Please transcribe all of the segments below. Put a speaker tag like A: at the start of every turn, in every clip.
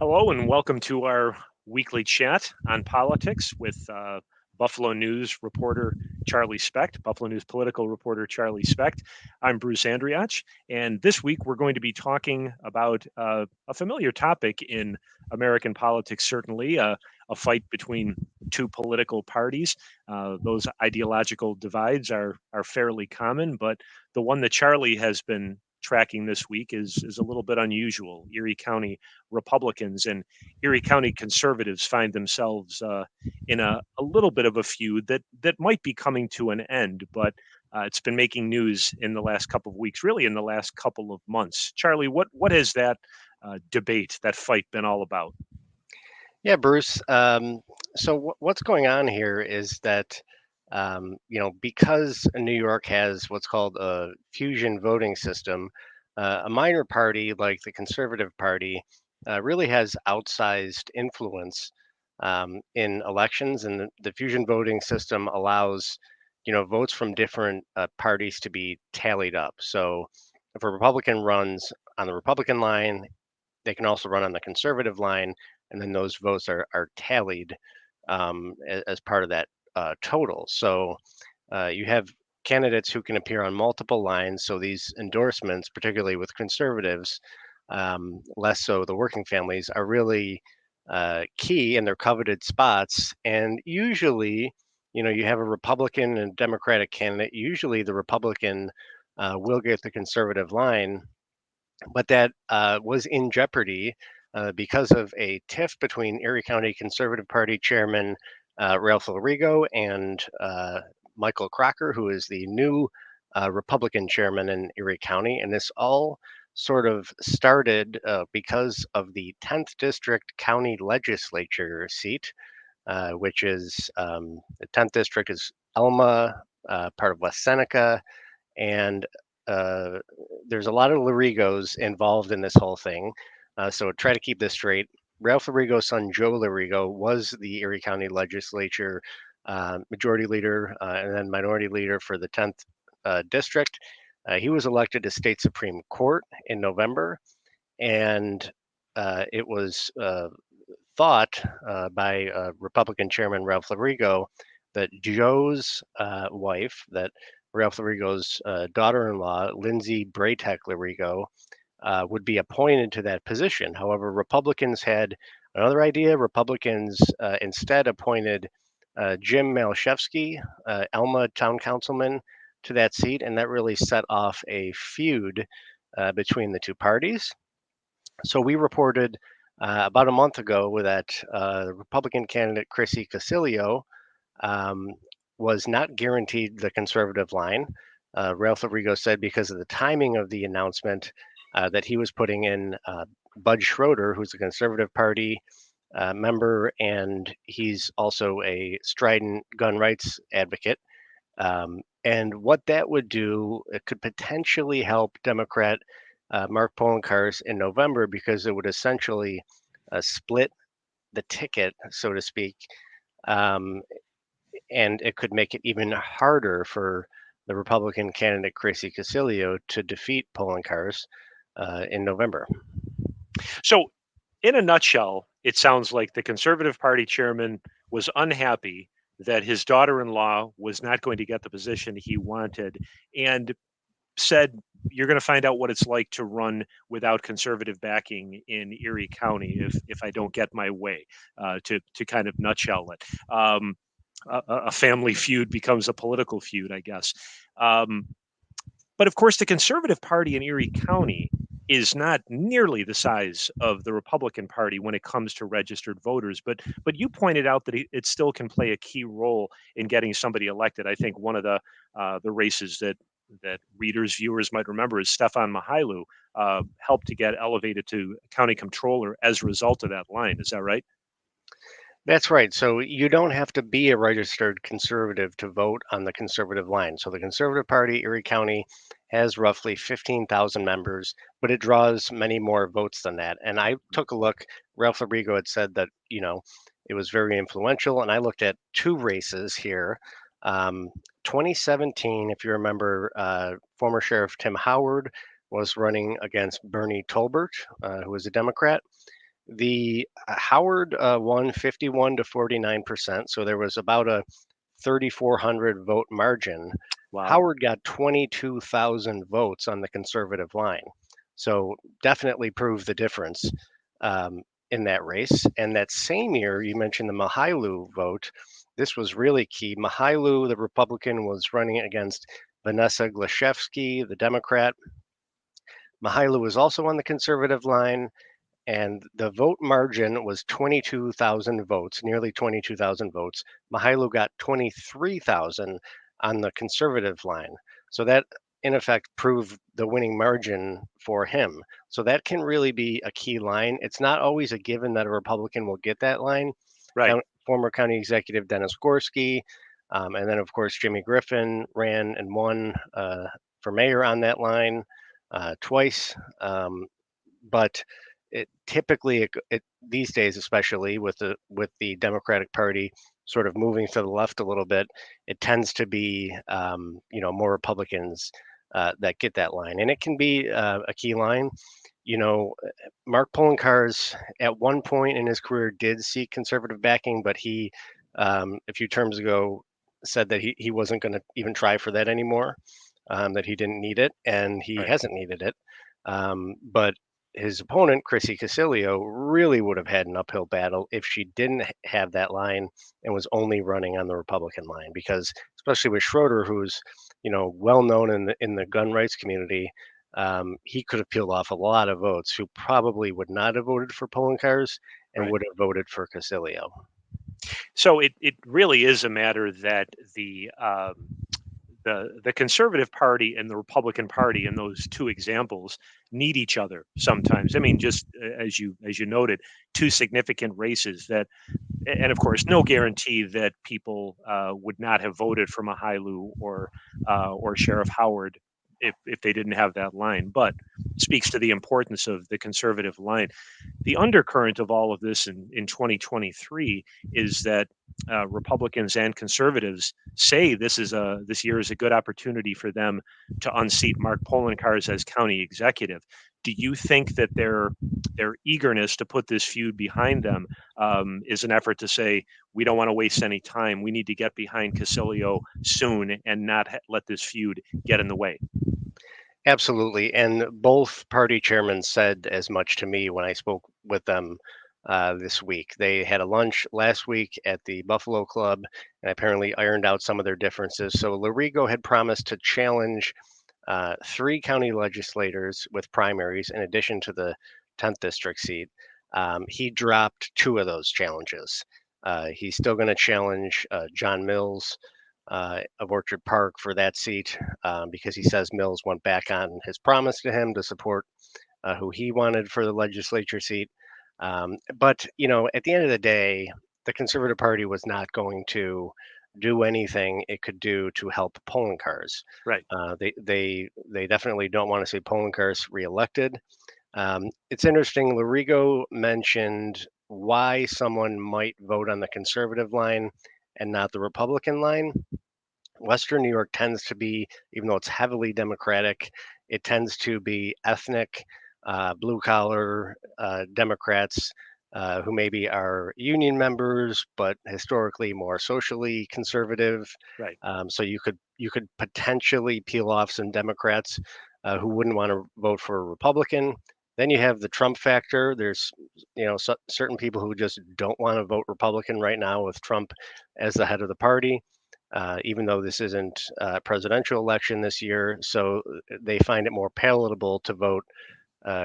A: Hello, and welcome to our weekly chat on politics with Buffalo News reporter Charlie Specht, Buffalo News political reporter Charlie Specht. I'm Bruce Andriach, and this week we're going to be talking about a familiar topic in American politics, certainly a fight between two political parties. Those ideological divides are fairly common, but the one that Charlie has been tracking this week is a little bit unusual. Erie County Republicans and Erie County conservatives find themselves in a little bit of a feud that might be coming to an end, but it's been making news in the last couple of weeks, really in the last couple of months. Charlie, what has that debate, that fight, been all about?
B: Yeah, Bruce. What's going on here is that, because New York has what's called a fusion voting system, a minor party like the Conservative Party really has outsized influence in elections, and the fusion voting system allows, votes from different parties to be tallied up. So if a Republican runs on the Republican line, they can also run on the conservative line, and then those votes are tallied as part of that total. So you have candidates who can appear on multiple lines. So these endorsements, particularly with conservatives, less so the working families, are really key in their coveted spots. And usually, you have a Republican and Democratic candidate. Usually, the Republican will get the conservative line, but that was in jeopardy because of a tiff between Erie County Conservative Party Chairman Ralph Larigo and Michael Crocker, who is the new Republican chairman in Erie County. And this all sort of started because of the 10th District County Legislature seat, which is the 10th District is Elma, part of West Seneca, and uh, there's a lot of Larigos involved in this whole thing. So try to keep this straight. Ralph Larigo's son, Joe Larigo, was the Erie County Legislature majority leader and then minority leader for the 10th district. He was elected to state Supreme Court in November, and it was thought by Republican Chairman Ralph Larigo that Joe's wife, that Ralph Larigo's daughter-in-law, Lindsay Braytek Larigo, would be appointed to that position. However, Republicans had another idea. Republicans instead appointed Jim Malashevsky, Elma town councilman, to that seat, and that really set off a feud between the two parties. So we reported about a month ago that the Republican candidate Chrissy Casilio um, was not guaranteed the conservative line. Ralph Larigo said because of the timing of the announcement that he was putting in Bud Schroeder, who's a Conservative Party member, and he's also a strident gun rights advocate. And what that would do, it could potentially help Democrat Mark Poloncarz in November because it would essentially split the ticket, so to speak, um, and it could make it even harder for the Republican candidate Chrissy Casilio to defeat Poloncarz in November.
A: So, in a nutshell, it sounds like the Conservative Party chairman was unhappy that his daughter-in-law was not going to get the position he wanted, and said, "You're going to find out what it's like to run without conservative backing in Erie County if I don't get my way." To kind of nutshell it, a family feud becomes a political feud, I guess. Um, but of course, the Conservative Party in Erie County is not nearly the size of the Republican Party when it comes to registered voters. But you pointed out that it still can play a key role in getting somebody elected. I think one of the races that readers, viewers might remember is Stefan Mahailu, helped to get elevated to county controller as a result of that line. Is that right?
B: That's right. So you don't have to be a registered conservative to vote on the conservative line. So the Conservative Party, Erie County, has roughly 15,000 members, but it draws many more votes than that. And I took a look. Ralph Larigo had said that, it was very influential. And I looked at two races here. Um, 2017, if you remember, former Sheriff Tim Howard was running against Bernie Tolbert, who was a Democrat. The Howard won 51 to 49%, so there was about a 3,400 vote margin.
A: Wow.
B: Howard got 22,000 votes on the conservative line. So definitely proved the difference in that race. And that same year, you mentioned the Mahailu vote. This was really key. Mahailu, the Republican, was running against Vanessa Glashevsky, the Democrat. Mahailu was also on the conservative line, and the vote margin was 22,000 votes, nearly 22,000 votes. Mahailu got 23,000 on the conservative line. So that, in effect, proved the winning margin for him. So that can really be a key line. It's not always a given that a Republican will get that line.
A: Right.
B: Former County Executive Dennis Gorski, and then, of course, Jimmy Griffin ran and won for mayor on that line twice. But typically these days, especially with the Democratic Party sort of moving to the left a little bit, it tends to be more Republicans that get that line, and it can be a key line. You know, Mark Poloncarz at one point in his career did seek conservative backing, but he a few terms ago said that he wasn't going to even try for that anymore, that he didn't need it, and he
A: Right.
B: hasn't needed it. But his opponent, Chrissy Casilio, really would have had an uphill battle if she didn't have that line and was only running on the Republican line. Because especially with Schroeder, who's well known in the gun rights community, he could have peeled off a lot of votes who probably would not have voted for Poloncarz and
A: Right.
B: would have voted for Casilio.
A: So it really is a matter that the Conservative Party and the Republican Party in those two examples need each other sometimes. I mean, just as you noted, two significant races that, and of course, no guarantee that people would not have voted for Mahailu or Sheriff Howard if they didn't have that line, but speaks to the importance of the conservative line. The undercurrent of all of this in 2023 is that Republicans and conservatives say this year is a good opportunity for them to unseat Mark Poloncarz as county executive. Do you think that their eagerness to put this feud behind them is an effort to say we don't want to waste any time? We need to get behind Casilio soon and not let this feud get in the way.
B: Absolutely. And both party chairmen said as much to me when I spoke with them this week. They had a lunch last week at the Buffalo Club and apparently ironed out some of their differences. So Larigo had promised to challenge three county legislators with primaries in addition to the 10th district seat. He dropped two of those challenges. He's still going to challenge John Mills of Orchard Park for that seat because he says Mills went back on his promise to him to support who he wanted for the legislature seat. But at the end of the day, the Conservative Party was not going to do anything it could do to help Poloncarz.
A: Right.
B: They definitely don't want to see Poloncarz reelected. It's interesting. Larigo mentioned why someone might vote on the conservative line and not the Republican line. Western New York tends to be, even though it's heavily Democratic, it tends to be ethnic, blue collar Democrats who maybe are union members, but historically more socially conservative.
A: Right.
B: So you could potentially peel off some Democrats who wouldn't want to vote for a Republican. Then you have the Trump factor. There's certain people who just don't want to vote Republican right now with Trump as the head of the party even though this isn't a presidential election this year. So they find it more palatable to vote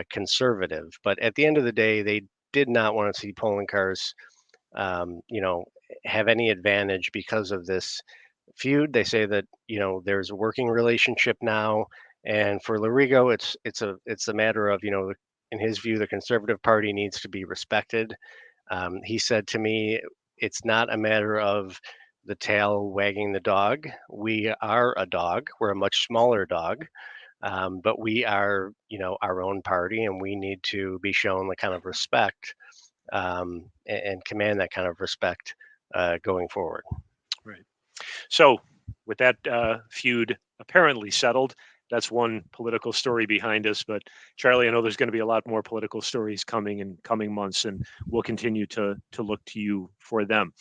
B: conservative. But at the end of the day, they did not want to see Poloncarz, have any advantage because of this feud. They say that there's a working relationship now, and for Larigo, it's a matter of in his view, the Conservative Party needs to be respected. He said to me, it's not a matter of the tail wagging the dog. We are a dog. We're a much smaller dog, but we are, our own party, and we need to be shown the kind of respect and command that kind of respect going forward.
A: Right. So, with that feud apparently settled, that's one political story behind us. But Charlie, I know there's going to be a lot more political stories coming in coming months, and we'll continue to look to you for them.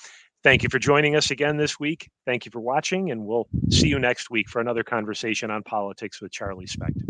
A: Thank you for joining us again this week. Thank you for watching, and we'll see you next week for another conversation on politics with Charlie Specht.